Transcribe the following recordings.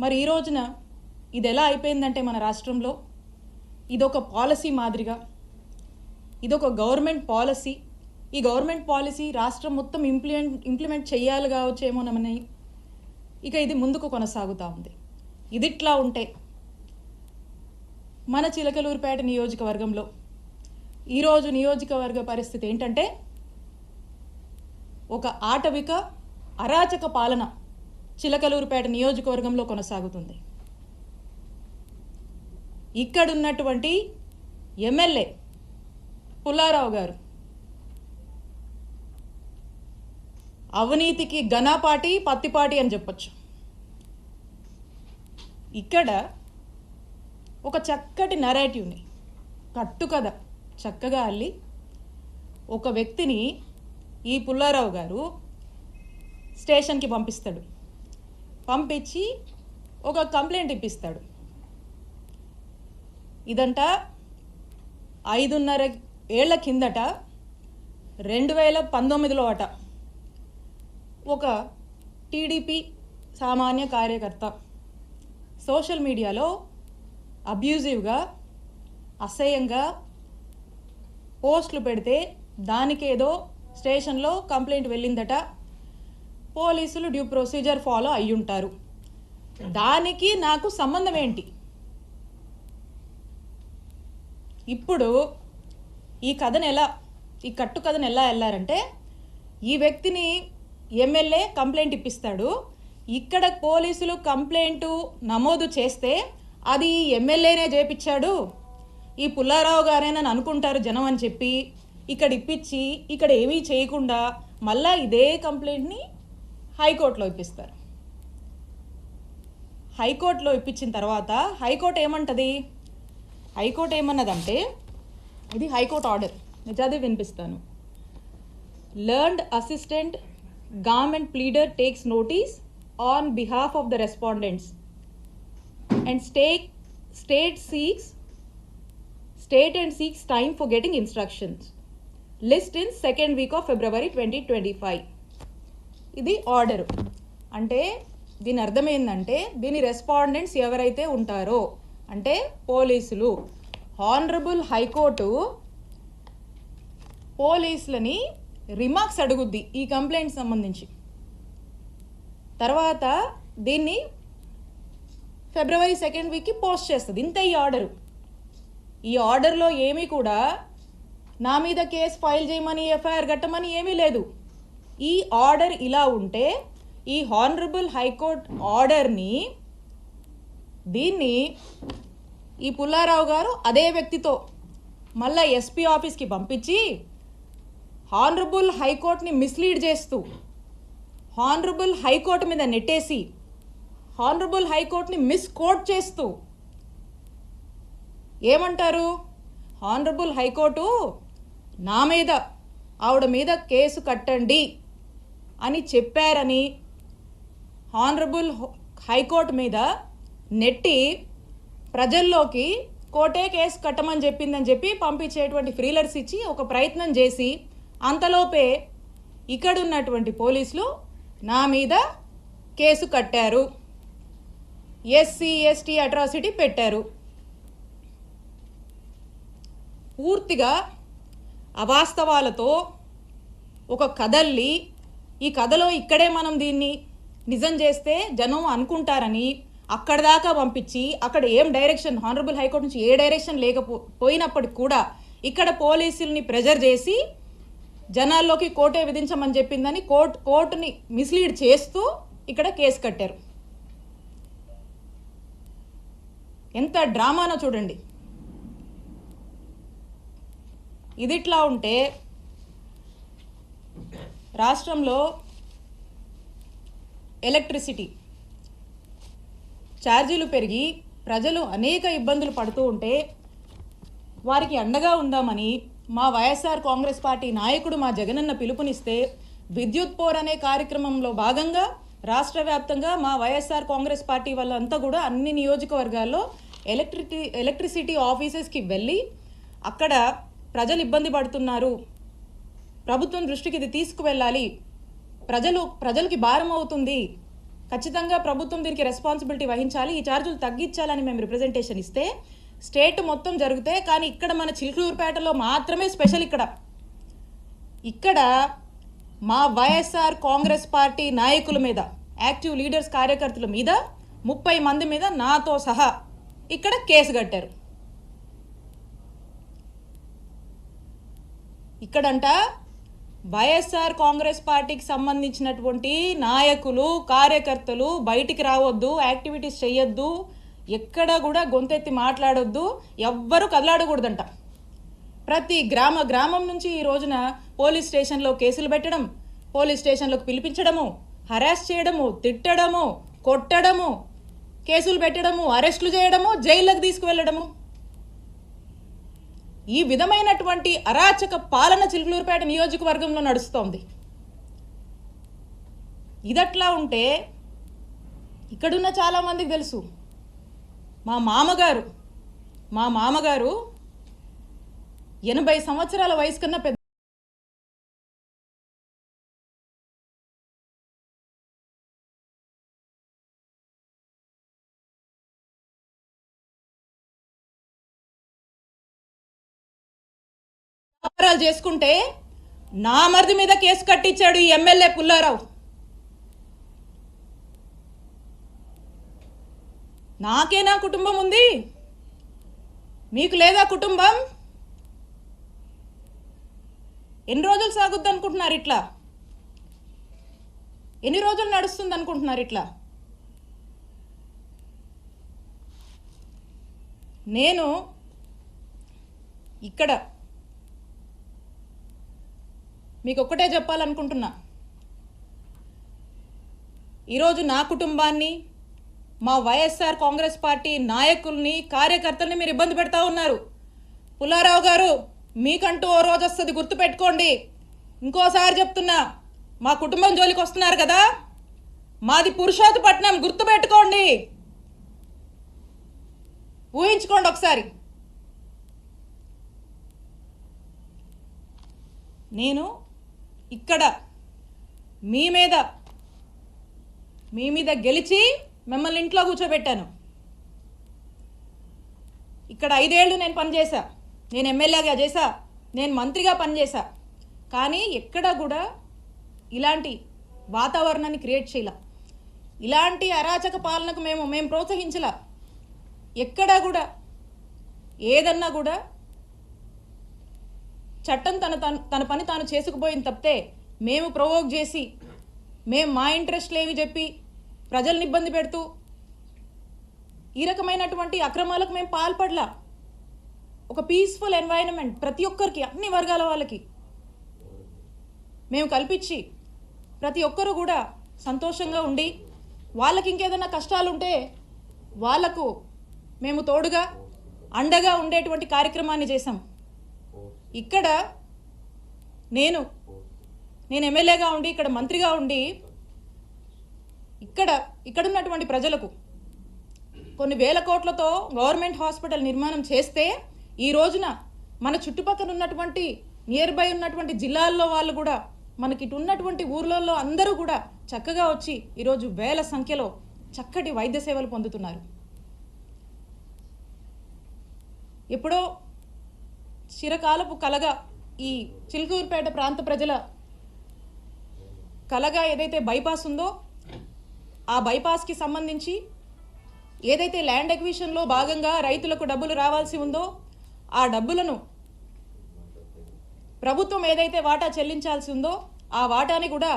మరి ఈ రోజున ఇది ఎలా అయిపోయిందంటే మన రాష్ట్రంలో ఇదొక పాలసీ మాదిరిగా, ఇదొక గవర్నమెంట్ పాలసీ. ఈ గవర్నమెంట్ పాలసీ రాష్ట్రం మొత్తం ఇంప్లిమెంట్ చేయాలి కావచ్చేమోనని ఇక ఇది ముందుకు కొనసాగుతూ ఉంది. ఇదిట్లా ఉంటే మన చిలకలూరిపేట నియోజకవర్గంలో ఈరోజు నియోజకవర్గ పరిస్థితి ఏంటంటే ఒక ఆటవిక అరాచక పాలన చిలకలూరిపేట నియోజకవర్గంలో కొనసాగుతుంది. ఇక్కడున్నటువంటి ఎమ్మెల్యే పుల్లారావు గారు అవినీతికి ఘనపాటి పత్తిపాటి అని చెప్పొచ్చు. ఇక్కడ ఒక చక్కటి నరేటివ్ని కట్టుకథ చక్కగా అల్లి ఒక వ్యక్తిని ఈ పుల్లారావు గారు స్టేషన్కి పంపిస్తాడు. పంపించి ఒక కంప్లైంట్ ఇప్పిస్తాడు. ఇదంట 5.5 ఏళ్ల కిందట 2019లో అట ఒక టీడీపీ సామాన్య కార్యకర్త సోషల్ మీడియాలో అబ్యూజివ్గా అసహ్యంగా పోస్టులు పెడితే దానికేదో స్టేషన్లో కంప్లైంట్ వెళ్ళిందట. పోలీసులు డ్యూ ప్రొసీజర్ ఫాలో అయ్యుంటారు. దానికి నాకు సంబంధం ఏంటి? ఇప్పుడు ఈ కట్టు కథను ఎలా వెళ్ళారంటే ఈ వ్యక్తిని ఎమ్మెల్యే కంప్లైంట్ ఇప్పిస్తాడు. ఇక్కడ పోలీసులు కంప్లైంట్ నమోదు చేస్తే అది ఎమ్మెల్యేనే చేపించాడు, ఈ పుల్లారావు గారేనని అనుకుంటారు జనం అని చెప్పి ఇక్కడ ఇప్పించి ఇక్కడ ఏమీ చేయకుండా మళ్ళా ఇదే కంప్లైంట్ని హైకోర్టులో ఇప్పిస్తారు. హైకోర్టులో ఇప్పించిన తర్వాత హైకోర్టు ఏమంటది? హైకోర్టు ఏమన్నదంటే, ఇది హైకోర్టు ఆర్డర్, నేను చదివి వినిపిస్తాను. Learned assistant government pleader takes notice on behalf of the respondents and state and seeks time for getting instructions. List in second week of February 2025. ఇది ఆర్డర్. అంటే దీని అర్థం ఏంటంటే దీని రెస్పాండెంట్స్ ఎవరైతే ఉంటారో అంటే పోలీసులు. హానరబుల్ హైకోర్టు పోలీసులని రిమార్క్స్ అడుగుద్ది ఈ కంప్లైంట్ సంబంధించి. తర్వాత దీన్ని February 2nd వీక్కి పోస్ట్ చేస్తుంది. ఇంత ఈ ఆర్డరు. ఈ ఆర్డర్లో ఏమీ కూడా నా మీద కేసు ఫైల్ చేయమని ఎఫ్ఐఆర్ కట్టమని ఏమీ లేదు. ఈ ఆర్డర్ ఇలా ఉంటే ఈ హానరబుల్ హైకోర్టు ఆర్డర్ని దీన్ని ఈ పుల్లారావు గారు అదే వ్యక్తితో మళ్ళా ఎస్పీ ఆఫీస్కి పంపించి హానరబుల్ హైకోర్టుని మిస్లీడ్ చేస్తూ హానరబుల్ హైకోర్టు మీద నెట్టేసి హానరబుల్ హైకోర్టుని మిస్కోట్ చేస్తూ ఏమంటారు? హానరబుల్ హైకోర్టు నా మీద ఆవిడ మీద కేసు కట్టండి అని చెప్పారని హానరబుల్ హైకోర్టు మీద నెట్టి ప్రజల్లోకి కోర్టే కేసు కట్టమని చెప్పిందని చెప్పి పంపించేటువంటి ఫ్రీలర్స్ ఇచ్చి ఒక ప్రయత్నం చేసి అంతలోపే ఇక్కడున్నటువంటి పోలీసులు నా మీద కేసు కట్టారు, ఎస్సీ ఎస్టీ అట్రాసిటీ పెట్టారు. పూర్తిగా అవాస్తవాలతో ఒక కథల్లి ఈ కథలో ఇక్కడే మనం దీన్ని నిజం చేస్తే జనం అనుకుంటారని అక్కడ దాకా పంపించి అక్కడ ఏం డైరెక్షన్ హానరబుల్ హైకోర్టు నుంచి ఏ డైరెక్షన్ లేకపోయినప్పటికి కూడా ఇక్కడ పోలీసుల్ని ప్రెజర్ చేసి జనాల్లోకి కోర్టే విధించమని చెప్పిందని కోర్టుని మిస్లీడ్ చేస్తూ ఇక్కడ కేసు కట్టారు. ఎంత డ్రామానో చూడండి. ఇదిట్లా ఉంటే రాష్ట్రంలో ఎలక్ట్రిసిటీ ఛార్జీలు పెరిగి ప్రజలు అనేక ఇబ్బందులు పడుతూ ఉంటే వారికి అండగా ఉందామని మా వైఎస్ఆర్ కాంగ్రెస్ పార్టీ నాయకుడు మా జగనన్న పిలుపునిస్తే విద్యుత్ పోర్ అనే కార్యక్రమంలో భాగంగా రాష్ట్ర వ్యాప్తంగా మా వైఎస్ఆర్ కాంగ్రెస్ పార్టీ వాళ్ళంతా కూడా అన్ని నియోజకవర్గాల్లో ఎలక్ట్రిసిటీ ఆఫీసెస్కి వెళ్ళి అక్కడ ప్రజలు ఇబ్బంది పడుతున్నారు, ప్రభుత్వం దృష్టికి ఇది తీసుకువెళ్ళాలి, ప్రజలకి భారం అవుతుంది, ఖచ్చితంగా ప్రభుత్వం దీనికి రెస్పాన్సిబిలిటీ వహించాలి, ఈ ఛార్జీలు తగ్గించాలని మేము రిప్రజెంటేషన్ ఇస్తే స్టేట్ మొత్తం జరిగితే, కానీ ఇక్కడ మన చిలుకూరుపేటలో మాత్రమే స్పెషల్. ఇక్కడ మా వైఎస్ఆర్ కాంగ్రెస్ పార్టీ నాయకుల మీద, యాక్టివ్ లీడర్స్ కార్యకర్తల మీద 30 మంది మీద నాతో సహా ఇక్కడ కేసు కట్టారు. ఇక్కడంట వైఎస్ఆర్ కాంగ్రెస్ పార్టీకి సంబంధించినటువంటి నాయకులు కార్యకర్తలు బయటికి రావద్దు, యాక్టివిటీస్ చేయొద్దు, ఎక్కడ కూడా గొంతెత్తి మాట్లాడొద్దు, ఎవ్వరూ కదలాడకూడదంట. ప్రతి గ్రామం నుంచి ఈ రోజున పోలీస్ స్టేషన్లో కేసులు పెట్టడం, పోలీస్ స్టేషన్లోకి పిలిపించడము, హరాస్ చేయడము, తిట్టడము, కొట్టడము, కేసులు పెట్టడము, అరెస్టులు చేయడము, జైళ్ళకు తీసుకువెళ్ళడము, ఈ విధమైనటువంటి అరాచక పాలన చిలుకూరుపేట నియోజకవర్గంలో నడుస్తోంది. ఇదట్లా ఉంటే ఇక్కడున్న చాలామందికి తెలుసు, మా మామగారు 80 సంవత్సరాల వయసు కన్నా పెద్ద వ్యాపారాలు చేసుకుంటే నా మరిది మీద కేసు కట్టించాడు ఈ ఎమ్మెల్యే పుల్లారావు. నాకేనా కుటుంబం ఉంది, మీకు లేదా కుటుంబం? ఎన్ని రోజులు సాగుద్ది అనుకుంటున్నారు ఇట్లా? ఎన్ని రోజులు నడుస్తుంది అనుకుంటున్నారు ఇట్లా? నేను ఇక్కడ మీకు ఒక్కటే చెప్పాలనుకుంటున్నా, ఈరోజు నా కుటుంబాన్ని, మా వైఎస్ఆర్ కాంగ్రెస్ పార్టీ నాయకుల్ని కార్యకర్తల్ని మీరు ఇబ్బంది పెడతా ఉన్నారు. పుల్లారావు గారు, మీకంటూ ఓ రోజు వస్తుంది, గుర్తుపెట్టుకోండి. ఇంకోసారి చెప్తున్నా, మా కుటుంబం జోలికి వస్తున్నారు కదా, మాది పురుషోత్తపట్నం, గుర్తుపెట్టుకోండి, ఊహించుకోండి ఒకసారి. నేను ఇక్కడ మీ మీద గెలిచి మిమ్మల్ని ఇంట్లో కూర్చోబెట్టాను. ఇక్కడ 5 ఏళ్ళు నేను పనిచేశా, నేను ఎమ్మెల్యేగా చేశా, నేను మంత్రిగా పనిచేశా, కానీ ఎక్కడా కూడా ఇలాంటి వాతావరణాన్ని క్రియేట్ చేయాల, ఇలాంటి అరాచక పాలనకు మేము ప్రోత్సహించలా. ఎక్కడా కూడా ఏదన్నా కూడా చట్టం తన పని తాను చేసుకుపోయింది తప్పితే మేము ప్రొవోక్ చేసి, మేము మా ఇంట్రెస్ట్లు ఏవి చెప్పి ప్రజల్ని ఇబ్బంది పెడుతూ ఈ రకమైనటువంటి అక్రమాలకు మేము పాల్పడలా. ఒక పీస్ఫుల్ ఎన్వైరన్మెంట్ ప్రతి ఒక్కరికి, అన్ని వర్గాల వాళ్ళకి మేము కల్పించి ప్రతి ఒక్కరు కూడా సంతోషంగా ఉండి, వాళ్ళకి ఇంకేదైనా కష్టాలు ఉంటే వాళ్లకు మేము తోడుగా అండగా ఉండేటువంటి కార్యక్రమాన్ని చేశాం. ఇక్కడ నేను ఎమ్మెల్యేగా ఉండి, ఇక్కడ మంత్రిగా ఉండి, ఇక్కడున్నటువంటి ప్రజలకు కొన్ని వేల కోట్లతో గవర్నమెంట్ హాస్పిటల్ నిర్మాణం చేస్తే, ఈ రోజున మన చుట్టుపక్కల ఉన్నటువంటి నియర్ బై ఉన్నటువంటి జిల్లాల్లో వాళ్ళు కూడా, మనకి ఇటు ఉన్నటువంటి ఊర్లలో అందరూ కూడా చక్కగా వచ్చి ఈరోజు వేల సంఖ్యలో చక్కటి వైద్య సేవలు పొందుతున్నారు. ఎప్పుడో చిరకాలపు కలగా ఈ చిలుకూరుపేట ప్రాంత ప్రజల కలగా ఏదైతే బైపాస్ ఉందో, ఆ బైపాస్కి సంబంధించి ఏదైతే ల్యాండ్ ఎక్విజిషన్లో భాగంగా రైతులకు డబ్బులు రావాల్సి ఉందో, ఆ డబ్బులను ప్రభుత్వం ఏదైతే వాటా చెల్లించాల్సి ఉందో, ఆ వాటాని కూడా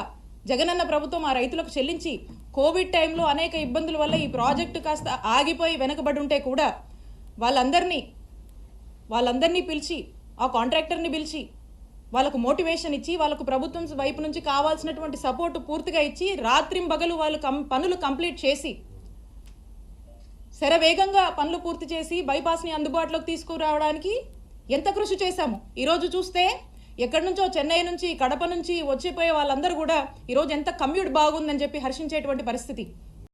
జగనన్న ప్రభుత్వం ఆ రైతులకు చెల్లించి, కోవిడ్ టైంలో అనేక ఇబ్బందుల వల్ల ఈ ప్రాజెక్టు కాస్త ఆగిపోయి వెనకబడి ఉంటే కూడా వాళ్ళందరినీ పిలిచి, ఆ కాంట్రాక్టర్ని పిలిచి వాళ్ళకు మోటివేషన్ ఇచ్చి, వాళ్ళకు ప్రభుత్వం వైపు నుంచి కావాల్సినటువంటి సపోర్టు పూర్తిగా ఇచ్చి, రాత్రింబగలు వాళ్ళు పనులు కంప్లీట్ చేసి, శరవేగంగా పనులు పూర్తి చేసి బైపాస్ని అందుబాటులోకి తీసుకురావడానికి ఎంత కృషి చేశాము. ఈరోజు చూస్తే ఎక్కడి నుంచో, చెన్నై నుంచి, కడప నుంచి వచ్చిపోయే వాళ్ళందరూ కూడా ఈరోజు ఎంత కమ్యూట్ బాగుందని చెప్పి హర్షించేటువంటి పరిస్థితి.